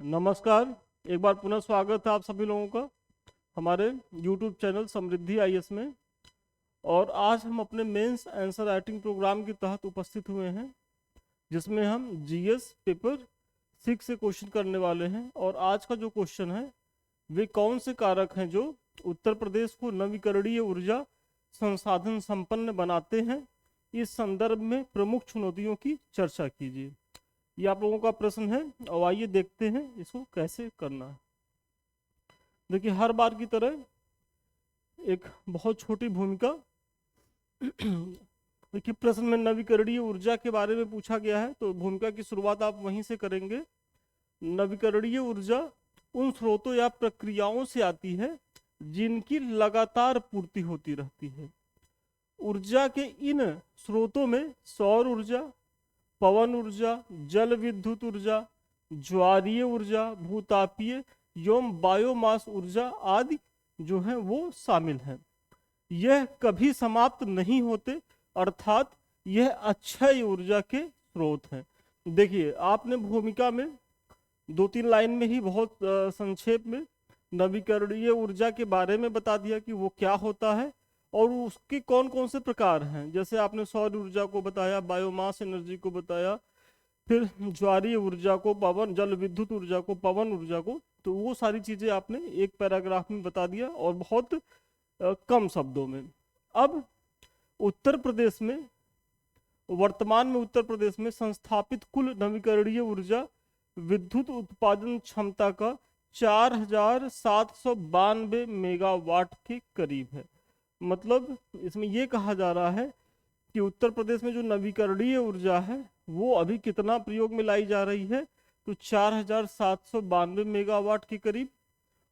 नमस्कार। एक बार पुनः स्वागत है आप सभी लोगों का हमारे YouTube चैनल समृद्धि आईएएस में। और आज हम अपने मेंस आंसर राइटिंग प्रोग्राम के तहत उपस्थित हुए हैं, जिसमें हम जीएस पेपर 6 से क्वेश्चन करने वाले हैं। और आज का जो क्वेश्चन है, वे कौन से कारक हैं जो उत्तर प्रदेश को नवीकरणीय ऊर्जा संसाधन संपन्न बनाते हैं? इस संदर्भ में प्रमुख चुनौतियों की चर्चा कीजिए। ये आप लोगों का प्रश्न है और आइए देखते हैं इसको कैसे करना है। देखिए, हर बार की तरह एक बहुत छोटी भूमिका। देखिए, प्रश्न में नवीकरणीय ऊर्जा के बारे में पूछा गया है, तो भूमिका की शुरुआत आप वहीं से करेंगे। नवीकरणीय ऊर्जा उन स्रोतों या प्रक्रियाओं से आती है जिनकी लगातार पूर्ति होती रहती है। ऊर्जा के इन स्रोतों में सौर ऊर्जा, पवन ऊर्जा, जल विद्युत ऊर्जा, ज्वारीय ऊर्जा, भूतापीय एवं बायोमास ऊर्जा आदि जो है वो शामिल हैं। यह कभी समाप्त नहीं होते, अर्थात यह अक्षय ऊर्जा के स्रोत हैं। देखिए, आपने भूमिका में 2-3 लाइन में ही बहुत संक्षेप में नवीकरणीय ऊर्जा के बारे में बता दिया कि वो क्या होता है और उसके कौन कौन से प्रकार हैं। जैसे आपने सौर ऊर्जा को बताया, बायोमास एनर्जी को बताया, फिर ज्वारीय ऊर्जा को, पवन जल विद्युत ऊर्जा को, पवन ऊर्जा को, तो वो सारी चीजें आपने एक पैराग्राफ में बता दिया और बहुत कम शब्दों में। अब उत्तर प्रदेश में, वर्तमान में उत्तर प्रदेश में संस्थापित कुल नवीकरणीय ऊर्जा विद्युत उत्पादन क्षमता का 4792 मेगावाट के करीब है। मतलब इसमें यह कहा जा रहा है कि उत्तर प्रदेश में जो नवीकरणीय ऊर्जा है वो अभी कितना प्रयोग में लाई जा रही है, तो 4792 मेगावाट के करीब।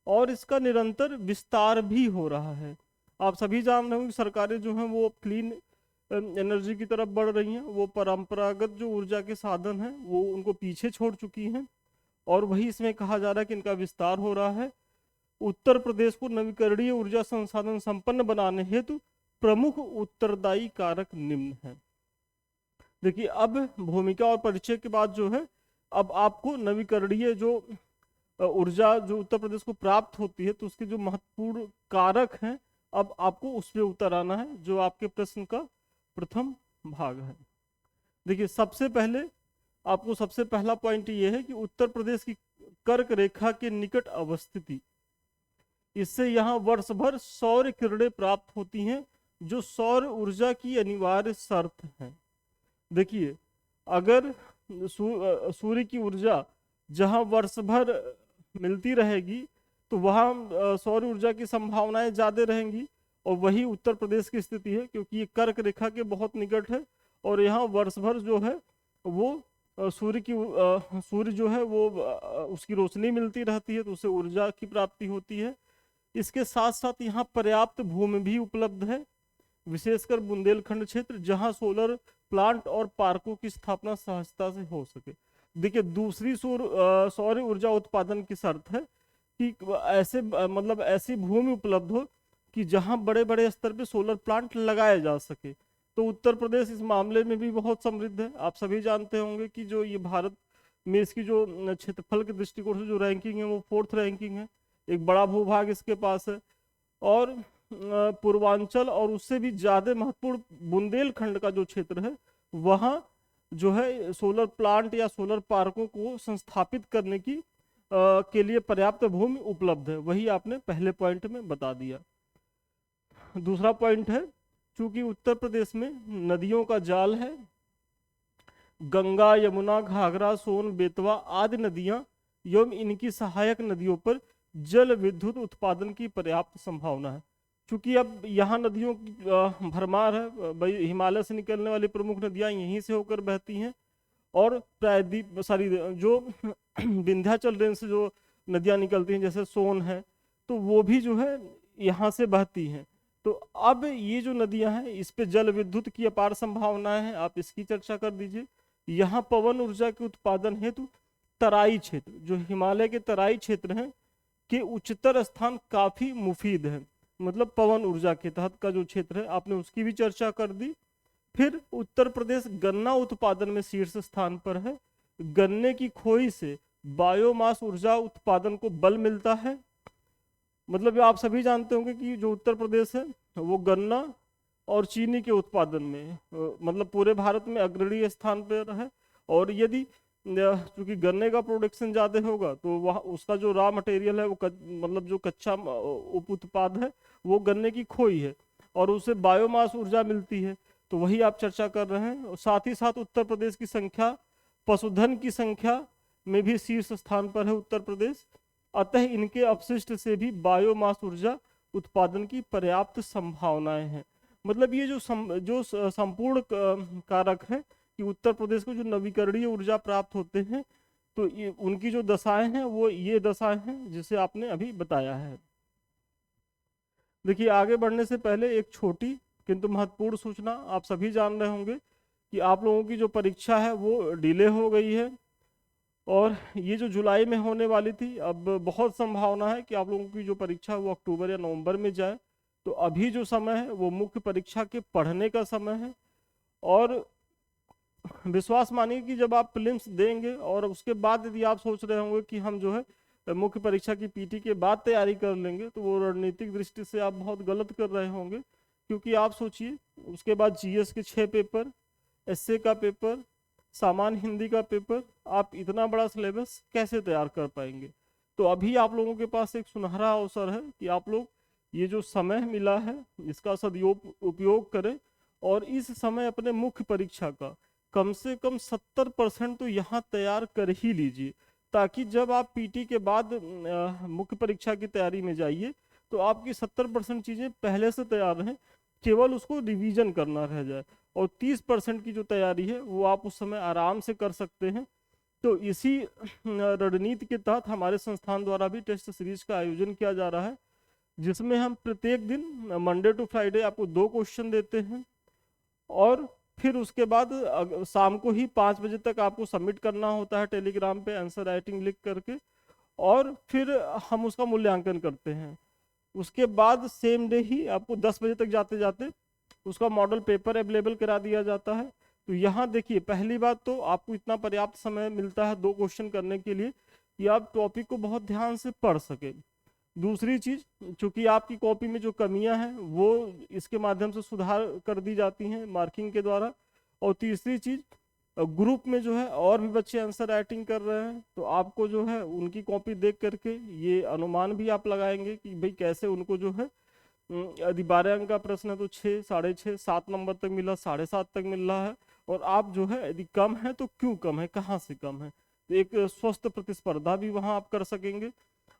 और इसका निरंतर विस्तार भी हो रहा है। आप सभी जान रहे हो कि सरकारें जो हैं वो क्लीन एनर्जी की तरफ बढ़ रही हैं। वो परंपरागत जो ऊर्जा के साधन हैं वो उनको पीछे छोड़ चुकी हैं, और वही इसमें कहा जा रहा है कि इनका विस्तार हो रहा है। उत्तर प्रदेश को नवीकरणीय ऊर्जा संसाधन संपन्न बनाने हेतु प्रमुख उत्तरदायी कारक निम्न हैं। देखिए, अब भूमिका और परिचय के बाद जो है, अब आपको नवीकरणीय जो ऊर्जा जो उत्तर प्रदेश को प्राप्त होती है, तो उसके जो महत्वपूर्ण कारक हैं, अब आपको उस पर उतर आना है, जो आपके प्रश्न का प्रथम भाग है। देखिए, सबसे पहला पॉइंट ये है कि उत्तर प्रदेश की कर्क रेखा के निकट अवस्थिति, इससे यहाँ वर्ष भर सौर किरणें प्राप्त होती हैं, जो सौर ऊर्जा की अनिवार्य शर्त है। देखिए, अगर सूर्य की ऊर्जा जहाँ वर्ष भर मिलती रहेगी, तो वहाँ सौर ऊर्जा की संभावनाएं ज़्यादा रहेंगी। और वही उत्तर प्रदेश की स्थिति है, क्योंकि ये कर्क रेखा के बहुत निकट है और यहाँ वर्ष भर जो है वो सूर्य जो है वो उसकी रोशनी मिलती रहती है, तो उससे ऊर्जा की प्राप्ति होती है। इसके साथ साथ यहाँ पर्याप्त भूमि भी उपलब्ध है, विशेषकर बुंदेलखंड क्षेत्र, जहाँ सोलर प्लांट और पार्कों की स्थापना सहजता से हो सके। देखिए, दूसरी सौर ऊर्जा उत्पादन की शर्त है कि मतलब ऐसी भूमि उपलब्ध हो कि जहाँ बड़े बड़े स्तर पे सोलर प्लांट लगाए जा सके। तो उत्तर प्रदेश इस मामले में भी बहुत समृद्ध है। आप सभी जानते होंगे कि जो ये भारत में इसकी जो क्षेत्रफल के दृष्टिकोण से जो रैंकिंग है वो 4th रैंकिंग है। एक बड़ा भूभाग इसके पास है। और पूर्वांचल और उससे भी ज्यादा महत्वपूर्ण बुंदेलखंड का जो क्षेत्र है, वहाँ जो है सोलर प्लांट या सोलर पार्कों को संस्थापित करने के लिए पर्याप्त भूमि उपलब्ध है। वही आपने पहले पॉइंट में बता दिया। दूसरा पॉइंट है, चूंकि उत्तर प्रदेश में नदियों का जाल है, गंगा, यमुना, घाघरा, सोन, बेतवा आदि नदियां एवं इनकी सहायक नदियों पर जल विद्युत उत्पादन की पर्याप्त संभावना है। चूंकि अब यहाँ नदियों की भरमार है, भाई हिमालय से निकलने वाली प्रमुख नदियां यहीं से होकर बहती हैं, और प्रायद्वीप जो विंध्याचल रेंज से जो नदियां निकलती हैं, जैसे सोन है, तो वो भी जो है यहाँ से बहती हैं। तो अब ये जो नदियां हैं, इस पे जल विद्युत की अपार संभावनाएं हैं। आप इसकी चर्चा कर दीजिए। यहाँ पवन ऊर्जा के उत्पादन हेतु तराई क्षेत्र, जो हिमालय के तराई क्षेत्र हैं, के उच्चतर स्थान काफी मुफीद है। मतलब पवन ऊर्जा के तहत का जो क्षेत्र है, आपने उसकी भी चर्चा कर दी। फिर उत्तर प्रदेश गन्ना उत्पादन में शीर्ष स्थान पर है। गन्ने की खोई से बायोमास ऊर्जा उत्पादन को बल मिलता है। मतलब ये आप सभी जानते होंगे कि जो उत्तर प्रदेश है वो गन्ना और चीनी के उत्पादन में मतलब पूरे भारत में अग्रणी स्थान पर है। और यदि चूंकि गन्ने का प्रोडक्शन ज़्यादा होगा तो वह उसका जो रॉ मटेरियल है वो मतलब जो कच्चा उप उत्पाद है वो गन्ने की खोई है और उसे बायोमास ऊर्जा मिलती है। तो वही आप चर्चा कर रहे हैं। और साथ ही साथ उत्तर प्रदेश की संख्या, पशुधन की संख्या में भी शीर्ष स्थान पर है उत्तर प्रदेश। अतः इनके अपशिष्ट से भी बायोमास ऊर्जा उत्पादन की पर्याप्त संभावनाएं हैं। मतलब ये जो संपूर्ण कारक है कि उत्तर प्रदेश को जो नवीकरणीय ऊर्जा प्राप्त होते हैं तो ये उनकी जो दशाएं हैं वो ये दशाएं हैं जिसे आपने अभी बताया है। देखिए आगे बढ़ने से पहले एक छोटी किंतु महत्वपूर्ण सूचना, आप सभी जान रहे होंगे कि आप लोगों की जो परीक्षा है वो डिले हो गई है और ये जो जुलाई में होने वाली थी, अब बहुत संभावना है कि आप लोगों की जो परीक्षा है वो अक्टूबर या नवंबर में जाए। तो अभी जो समय है वो मुख्य परीक्षा के पढ़ने का समय है। और विश्वास मानिए कि जब आप प्रीलिम्स देंगे और उसके बाद यदि आप सोच रहे होंगे कि हम जो है मुख्य परीक्षा की पीटी के बाद तैयारी कर लेंगे तो वो रणनीतिक दृष्टि से आप बहुत गलत कर रहे होंगे। क्योंकि आप सोचिए उसके बाद जीएस के 6 पेपर, एसए का पेपर, सामान्य हिंदी का पेपर, आप इतना बड़ा सिलेबस कैसे तैयार कर पाएंगे। तो अभी आप लोगों के पास एक सुनहरा अवसर है कि आप लोग ये जो समय मिला है इसका उपयोग करें और इस समय अपने मुख्य परीक्षा का कम से कम 70% तो यहाँ तैयार कर ही लीजिए, ताकि जब आप पीटी के बाद मुख्य परीक्षा की तैयारी में जाइए तो आपकी 70% चीज़ें पहले से तैयार रहें, केवल उसको रिवीजन करना रह जाए। और 30% की जो तैयारी है वो आप उस समय आराम से कर सकते हैं। तो इसी रणनीति के तहत हमारे संस्थान द्वारा भी टेस्ट सीरीज का आयोजन किया जा रहा है, जिसमें हम प्रत्येक दिन मंडे टू फ्राइडे आपको 2 क्वेश्चन देते हैं और फिर उसके बाद शाम को ही 5 बजे तक आपको सबमिट करना होता है टेलीग्राम पे आंसर राइटिंग लिख करके, और फिर हम उसका मूल्यांकन करते हैं। उसके बाद सेम डे ही आपको 10 बजे तक जाते जाते उसका मॉडल पेपर अवेलेबल करा दिया जाता है। तो यहाँ देखिए, पहली बात तो आपको इतना पर्याप्त समय मिलता है 2 क्वेश्चन करने के लिए कि आप टॉपिक को बहुत ध्यान से पढ़ सके। दूसरी चीज, चूंकि आपकी कॉपी में जो कमियां हैं वो इसके माध्यम से सुधार कर दी जाती हैं मार्किंग के द्वारा। और तीसरी चीज, ग्रुप में जो है और भी बच्चे आंसर राइटिंग कर रहे हैं तो आपको जो है उनकी कॉपी देख करके ये अनुमान भी आप लगाएंगे कि भाई कैसे उनको जो है यदि 12 अंक का प्रश्न है तो 6, 6.5, 7 नंबर तक मिला, 7.5 तक मिल रहा है। और आप जो है यदि कम है तो क्यों कम है, कहाँ से कम है, तो एक स्वस्थ प्रतिस्पर्धा भी वहाँ आप कर सकेंगे।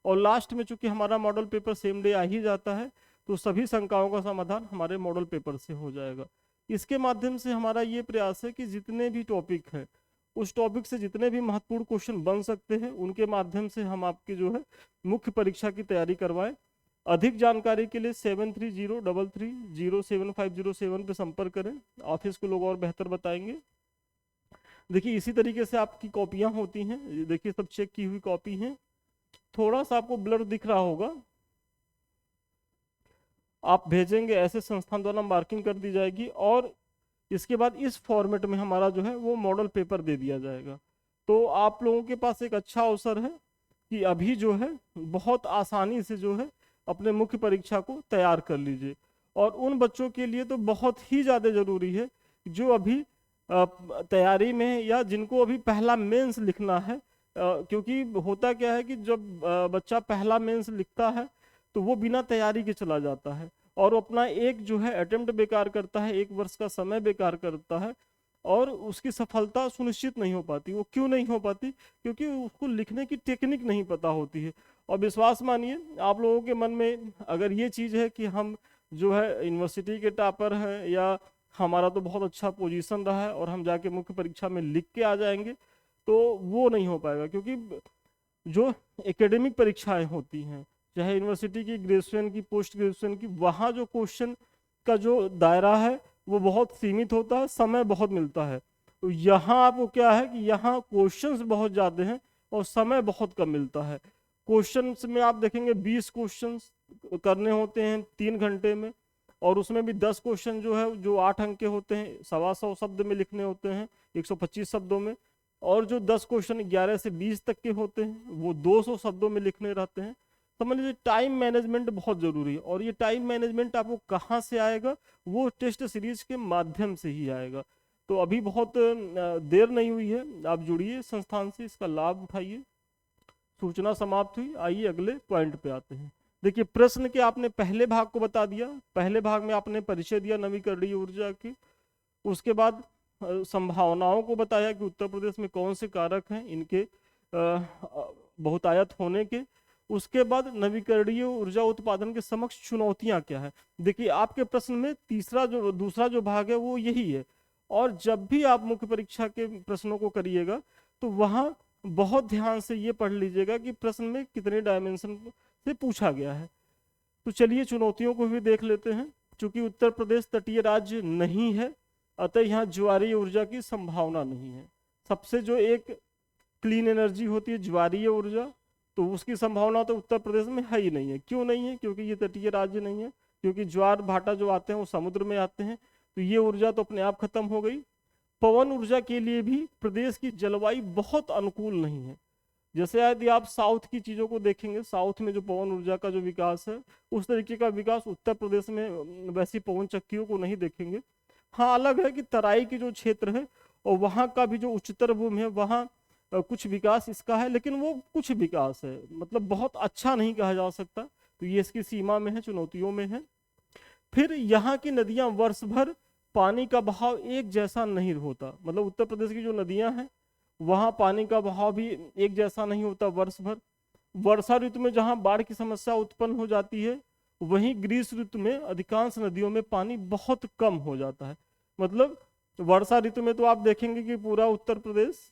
और लास्ट में चूंकि हमारा मॉडल पेपर सेम डे आ ही जाता है तो सभी शंकाओं का समाधान हमारे मॉडल पेपर से हो जाएगा। इसके माध्यम से हमारा ये प्रयास है कि जितने भी टॉपिक हैं उस टॉपिक से जितने भी महत्वपूर्ण क्वेश्चन बन सकते हैं उनके माध्यम से हम आपकी जो है मुख्य परीक्षा की तैयारी करवाएं। अधिक जानकारी के लिए 7303307507 पे संपर्क करें, ऑफिस के लोग और बेहतर बताएंगे। देखिए इसी तरीके से आपकी कॉपियां होती हैं, देखिए सब चेक की हुई कॉपी हैं। थोड़ा सा आपको ब्लर दिख रहा होगा, आप भेजेंगे ऐसे संस्थान द्वारा मार्किंग कर दी जाएगी और इसके बाद इस फॉर्मेट में हमारा जो है वो मॉडल पेपर दे दिया जाएगा। तो आप लोगों के पास एक अच्छा अवसर है कि अभी जो है बहुत आसानी से जो है अपने मुख्य परीक्षा को तैयार कर लीजिए। और उन बच्चों के लिए तो बहुत ही ज़्यादा ज़रूरी है जो अभी तैयारी में है या जिनको अभी पहला मेंस लिखना है, क्योंकि होता क्या है कि जब बच्चा पहला मेंस लिखता है तो वो बिना तैयारी के चला जाता है और अपना एक जो है अटेम्प्ट बेकार करता है, 1 वर्ष का समय बेकार करता है और उसकी सफलता सुनिश्चित नहीं हो पाती। वो क्यों नहीं हो पाती? क्योंकि उसको लिखने की टेक्निक नहीं पता होती है। और विश्वास मानिए, आप लोगों के मन में अगर ये चीज़ है कि हम जो है यूनिवर्सिटी के टॉपर हैं या हमारा तो बहुत अच्छा पोजीशन रहा है और हम जाके मुख्य परीक्षा में लिख के आ जाएंगे, तो वो नहीं हो पाएगा। क्योंकि जो एकेडमिक परीक्षाएं होती हैं, चाहे यूनिवर्सिटी की, ग्रेजुएशन की, पोस्ट ग्रेजुएशन की, वहाँ जो क्वेश्चन का जो दायरा है वो बहुत सीमित होता है, समय बहुत मिलता है। तो यहाँ आपको क्या है कि यहाँ क्वेश्चंस बहुत ज़्यादा हैं और समय बहुत कम मिलता है। क्वेश्चंस में आप देखेंगे 20 क्वेश्चंस करने होते हैं 3 घंटे में, और उसमें भी 10 क्वेश्चन जो है जो 8 अंक के होते हैं, 125 शब्द में लिखने होते हैं 125 शब्दों में। और जो 10 क्वेश्चन 11 से 20 तक के होते हैं वो 200 शब्दों में लिखने रहते हैं। समझ लीजिए टाइम मैनेजमेंट बहुत जरूरी है, और ये टाइम मैनेजमेंट आपको कहाँ से आएगा, वो टेस्ट सीरीज के माध्यम से ही आएगा। तो अभी बहुत देर नहीं हुई है, आप जुड़िए संस्थान से, इसका लाभ उठाइए। सूचना समाप्त हुई, आइए अगले पॉइंट पे आते हैं। देखिए प्रश्न के आपने पहले भाग को बता दिया, पहले भाग में आपने परिचय दिया नवीकरणीय ऊर्जा की, उसके बाद संभावनाओं को बताया कि उत्तर प्रदेश में कौन से कारक हैं इनके बहुतायत होने के। उसके बाद नवीकरणीय ऊर्जा उत्पादन के समक्ष चुनौतियां क्या है। देखिए आपके प्रश्न में दूसरा जो भाग है वो यही है, और जब भी आप मुख्य परीक्षा के प्रश्नों को करिएगा तो वहाँ बहुत ध्यान से ये पढ़ लीजिएगा कि प्रश्न में कितने डायमेंशन से पूछा गया है। तो चलिए चुनौतियों को भी देख लेते हैं। चूंकि उत्तर प्रदेश तटीय राज्य नहीं है, अतः यहाँ ज्वारीय ऊर्जा की संभावना नहीं है। सबसे जो एक क्लीन एनर्जी होती है ज्वारीय ऊर्जा, तो उसकी संभावना तो उत्तर प्रदेश में है ही नहीं है। क्यों नहीं है? क्योंकि ये तटीय राज्य नहीं है, क्योंकि ज्वार भाटा जो आते हैं वो समुद्र में आते हैं, तो ये ऊर्जा तो अपने आप खत्म हो गई। पवन ऊर्जा के लिए भी प्रदेश की जलवायु बहुत अनुकूल नहीं है। जैसे यदि आप साउथ की चीज़ों को देखेंगे, साउथ में जो पवन ऊर्जा का जो विकास है उस तरीके का विकास उत्तर प्रदेश में वैसी पवन चक्कियों को नहीं देखेंगे। हाँ अलग है कि तराई के जो क्षेत्र है और वहाँ का भी जो उच्चतर भूमि है वहाँ कुछ विकास इसका है, लेकिन वो कुछ विकास है, मतलब बहुत अच्छा नहीं कहा जा सकता। तो ये इसकी सीमा में है, चुनौतियों में है। फिर यहाँ की नदियाँ वर्ष भर पानी का बहाव एक जैसा नहीं होता, मतलब उत्तर प्रदेश की जो नदियाँ हैं वहाँ पानी का बहाव भी एक जैसा नहीं होता वर्ष भर। वर्षा ऋतु में जहाँ बाढ़ की समस्या उत्पन्न हो जाती है, वहीं ग्रीष्म ऋतु में अधिकांश नदियों में पानी बहुत कम हो जाता है। मतलब वर्षा ऋतु में तो आप देखेंगे कि पूरा उत्तर प्रदेश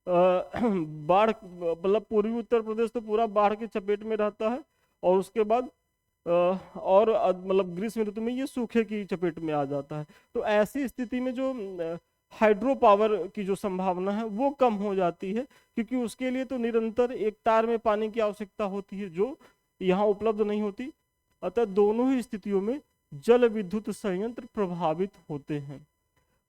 बाढ़, मतलब पूर्वी उत्तर प्रदेश तो पूरा बाढ़ के चपेट में रहता है, और उसके बाद और मतलब ग्रीष्म ऋतु में ये सूखे की चपेट में आ जाता है। तो ऐसी स्थिति में जो हाइड्रो पावर की जो संभावना है वो कम हो जाती है, क्योंकि उसके लिए तो निरंतर एक तार में पानी की आवश्यकता होती है जो यहाँ उपलब्ध नहीं होती। अतः दोनों ही स्थितियों में जल विद्युत संयंत्र प्रभावित होते हैं।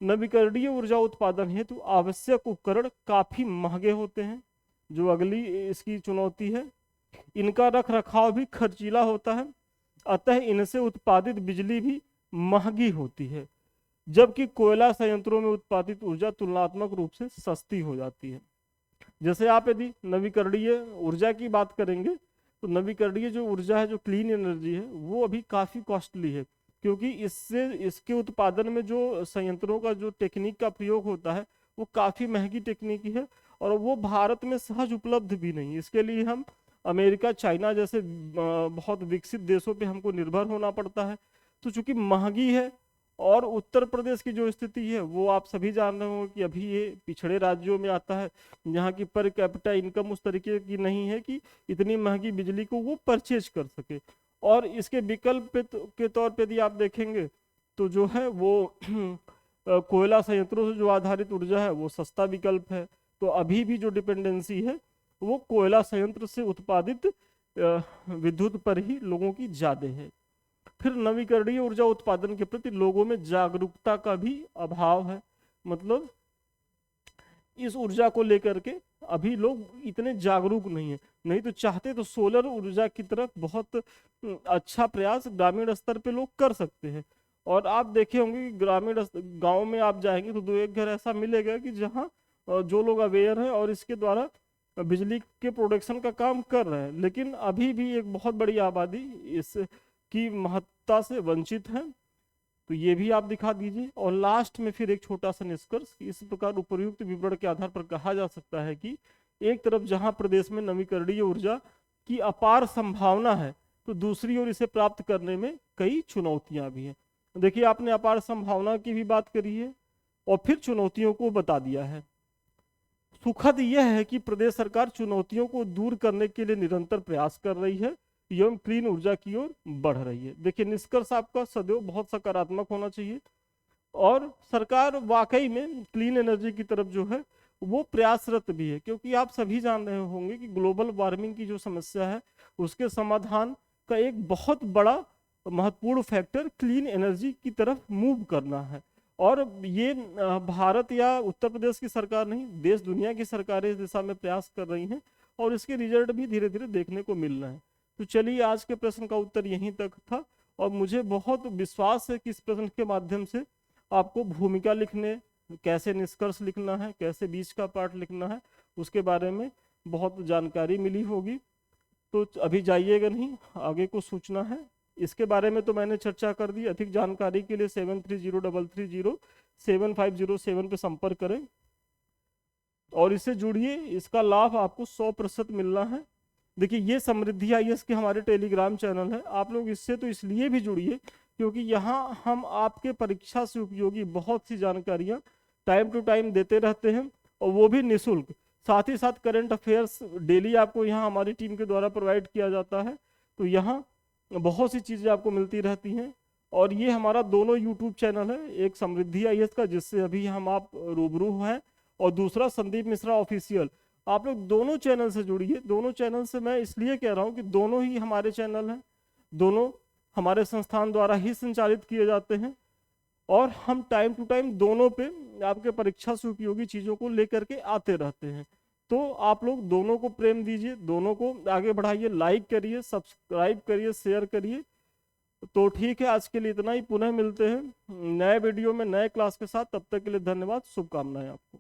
नवीकरणीय ऊर्जा उत्पादन हेतु आवश्यक उपकरण काफी महंगे होते हैं, जो अगली इसकी चुनौती है। इनका रख रखाव भी खर्चीला होता है, अतः इनसे उत्पादित बिजली भी महंगी होती है, जबकि कोयला संयंत्रों में उत्पादित ऊर्जा तुलनात्मक रूप से सस्ती हो जाती है। जैसे आप यदि नवीकरणीय ऊर्जा की बात करेंगे तो नवीकरणीय जो ऊर्जा है, जो क्लीन एनर्जी है, वो अभी काफ़ी कॉस्टली है, क्योंकि इसके उत्पादन में जो संयंत्रों का जो टेक्निक का प्रयोग होता है वो काफ़ी महंगी टेक्निक है, और वो भारत में सहज उपलब्ध भी नहीं। इसके लिए हम अमेरिका, चाइना जैसे बहुत विकसित देशों पे हमको निर्भर होना पड़ता है। तो चूंकि महंगी है, और उत्तर प्रदेश की जो स्थिति है वो आप सभी जान रहे हो कि अभी ये पिछड़े राज्यों में आता है, जहाँ की पर कैपिटा इनकम उस तरीके की नहीं है कि इतनी महंगी बिजली को वो परचेज कर सके। और इसके विकल्प के तौर पे यदि आप देखेंगे तो जो है वो कोयला संयंत्रों से जो आधारित ऊर्जा है वो सस्ता विकल्प है। तो अभी भी जो डिपेंडेंसी है वो कोयला संयंत्र से उत्पादित विद्युत पर ही लोगों की ज्यादा है। फिर नवीकरणीय ऊर्जा उत्पादन के प्रति लोगों में जागरूकता का भी अभाव है, मतलब इस ऊर्जा को लेकर के अभी लोग इतने जागरूक नहीं है। नहीं तो चाहते तो सोलर ऊर्जा की तरफ बहुत अच्छा प्रयास ग्रामीण स्तर पे लोग कर सकते हैं। और आप देखे होंगे कि ग्रामीण गांव में आप जाएंगे तो दो एक घर ऐसा मिलेगा कि जहाँ जो लोग अवेयर हैं और इसके द्वारा बिजली के प्रोडक्शन का काम कर रहे हैं, लेकिन अभी भी एक बहुत बड़ी आबादी इसकी महत्ता से वंचित है। तो ये भी आप दिखा दीजिए। और लास्ट में फिर एक छोटा सा निष्कर्ष, इस प्रकार उपयुक्त विवरण के आधार पर कहा जा सकता है कि एक तरफ जहां प्रदेश में नवीकरणीय ऊर्जा की अपार संभावना है, तो दूसरी ओर इसे प्राप्त करने में कई चुनौतियां भी हैं। देखिए आपने अपार संभावना की भी बात करी है और फिर चुनौतियों को बता दिया है। सुखद यह है कि प्रदेश सरकार चुनौतियों को दूर करने के लिए निरंतर प्रयास कर रही है एवं क्लीन ऊर्जा की ओर बढ़ रही है। देखिए निष्कर्ष आपका सदैव बहुत सकारात्मक होना चाहिए, और सरकार वाकई में क्लीन एनर्जी की तरफ जो है वो प्रयासरत भी है, क्योंकि आप सभी जान रहे होंगे कि ग्लोबल वार्मिंग की जो समस्या है उसके समाधान का एक बहुत बड़ा महत्वपूर्ण फैक्टर क्लीन एनर्जी की तरफ मूव करना है। और ये भारत या उत्तर प्रदेश की सरकार नहीं, देश दुनिया की सरकारें इस दिशा में प्रयास कर रही हैं और इसके रिजल्ट भी धीरे धीरे देखने को मिल रहे हैं। तो चलिए, आज के प्रश्न का उत्तर यहीं तक था और मुझे बहुत विश्वास है कि इस प्रश्न के माध्यम से आपको भूमिका लिखने, कैसे निष्कर्ष लिखना है, कैसे बीच का पार्ट लिखना है, उसके बारे में बहुत जानकारी मिली होगी। तो अभी जाइएगा नहीं, आगे को सूचना है। इसके बारे में तो मैंने चर्चा कर दी। अधिक जानकारी के लिए 7303307507 पे संपर्क करें और इससे जुड़िए। इसका लाभ आपको 100% मिलना है। देखिए, ये समृद्धि आईएएस के हमारे टेलीग्राम चैनल है। आप लोग इससे तो इसलिए भी जुड़िए क्योंकि यहाँ हम आपके परीक्षा से उपयोगी बहुत सी जानकारियाँ टाइम टू टाइम देते रहते हैं और वो भी निःशुल्क। साथ ही साथ करंट अफेयर्स डेली आपको यहाँ हमारी टीम के द्वारा प्रोवाइड किया जाता है। तो यहाँ बहुत सी चीज़ें आपको मिलती रहती हैं। और ये हमारा दोनों यूट्यूब चैनल है, एक समृद्धि आईएएस का जिससे अभी हम आप रूबरू हैं, और दूसरा संदीप मिश्रा ऑफिशियल। आप लोग दोनों चैनल से जुड़िए। दोनों चैनल से मैं इसलिए कह रहा हूँ कि दोनों ही हमारे चैनल हैं, दोनों हमारे संस्थान द्वारा ही संचालित किए जाते हैं और हम टाइम टू टाइम दोनों पे आपके परीक्षा से उपयोगी चीज़ों को लेकर के आते रहते हैं। तो आप लोग दोनों को प्रेम दीजिए, दोनों को आगे बढ़ाइए, लाइक करिए, सब्सक्राइब करिए, शेयर करिए। तो ठीक है, आज के लिए इतना ही। पुनः मिलते हैं नए वीडियो में नए क्लास के साथ। तब तक के लिए धन्यवाद, शुभकामनाएं आपको।